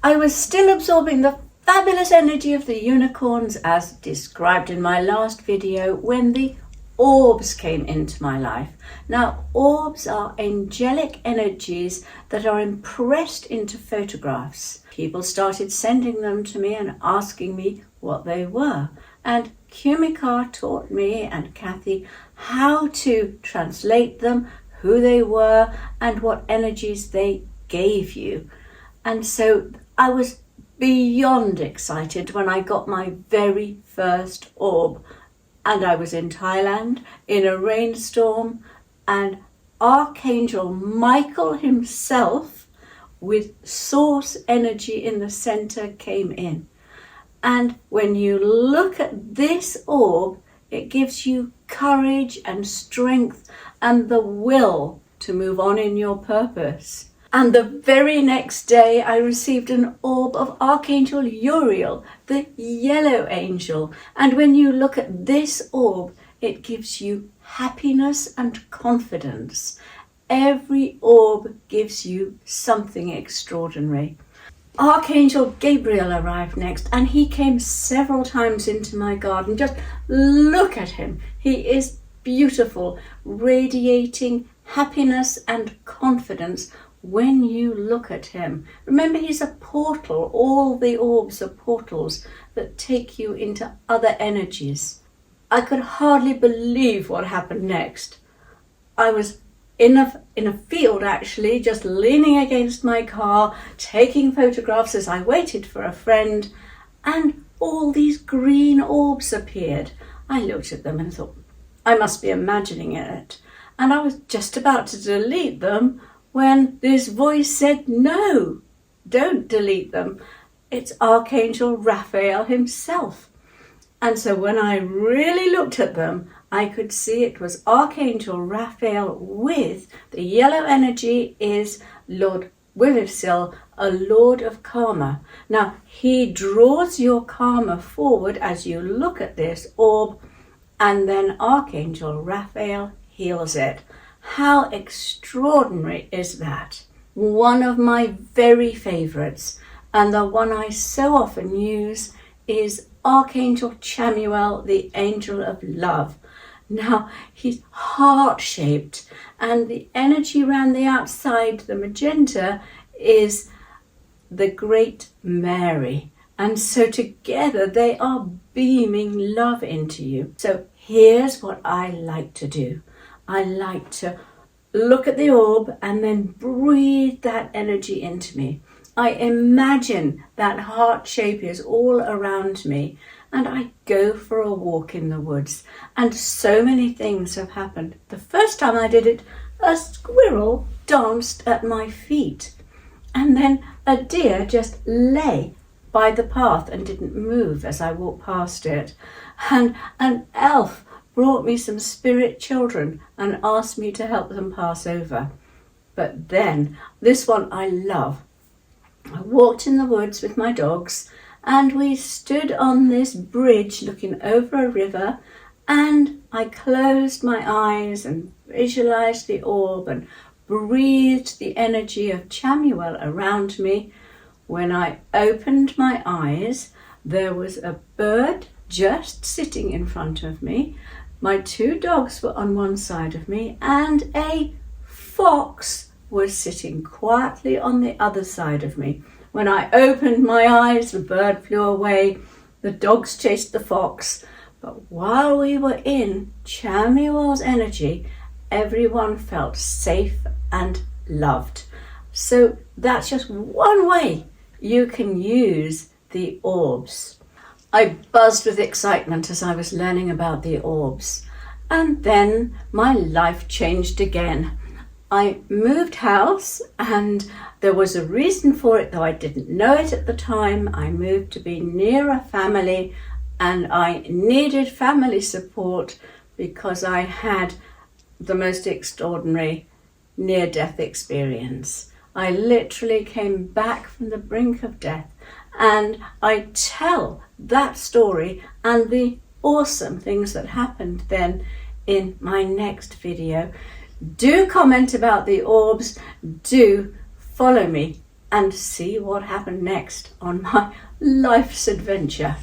I was still absorbing the fabulous energy of the unicorns as described in my last video when the orbs came into my life. Now, orbs are angelic energies that are impressed into photographs. People started sending them to me and asking me what they were. And Kumika taught me and Kathy how to translate them, who they were, and what energies they gave you. And so I was beyond excited when I got my very first orb. And I was in Thailand in a rainstorm, and Archangel Michael himself with source energy in the center came in. And when you look at this orb, it gives you courage and strength and the will to move on in your purpose. And the very next day I received an orb of Archangel Uriel, the yellow angel. And when you look at this orb, it gives you happiness and confidence. Every orb gives you something extraordinary. Archangel Gabriel arrived next, and he came several times into my garden. Just look at him. He is beautiful, radiating happiness and confidence when you look at him. Remember, he's a portal. All the orbs are portals that take you into other energies. I could hardly believe what happened next. I was in a field, actually, just leaning against my car, taking photographs as I waited for a friend, and all these green orbs appeared. I looked at them and thought, I must be imagining it. And I was just about to delete them when this voice said, no, don't delete them. It's Archangel Raphael himself. And so when I really looked at them, I could see it was Archangel Raphael with the yellow energy is Lord Wivisil, a Lord of Karma. Now, he draws your karma forward as you look at this orb, and then Archangel Raphael heals it. How extraordinary is that? One of my very favorites, and the one I so often use, is Archangel Chamuel, the Angel of Love. Now, he's heart-shaped, and the energy around the outside, the magenta, is the Great Mary. And so together they are beaming love into you. So here's what I like to do. I like to look at the orb and then breathe that energy into me. I imagine that heart shape is all around me, and I go for a walk in the woods. And so many things have happened. The first time I did it, a squirrel danced at my feet. And then a deer just lay by the path and didn't move as I walked past it. And an elf brought me some spirit children and asked me to help them pass over. But then, this one I love. I walked in the woods with my dogs, and we stood on this bridge looking over a river, and I closed my eyes and visualized the orb and breathed the energy of Chamuel around me. When I opened my eyes, there was a bird just sitting in front of me. My two dogs were on one side of me, and a fox was sitting quietly on the other side of me. When I opened my eyes, the bird flew away. The dogs chased the fox. But while we were in Chamuel's energy, everyone felt safe and loved. So that's just one way you can use the orbs. I buzzed with excitement as I was learning about the orbs. And then my life changed again. I moved house, and there was a reason for it, though I didn't know it at the time. I moved to be near a family, and I needed family support because I had the most extraordinary near-death experience. I literally came back from the brink of death, and I tell that story and the awesome things that happened then in my next video. Do comment about the orbs. Do follow me and see what happened next on my life's adventure.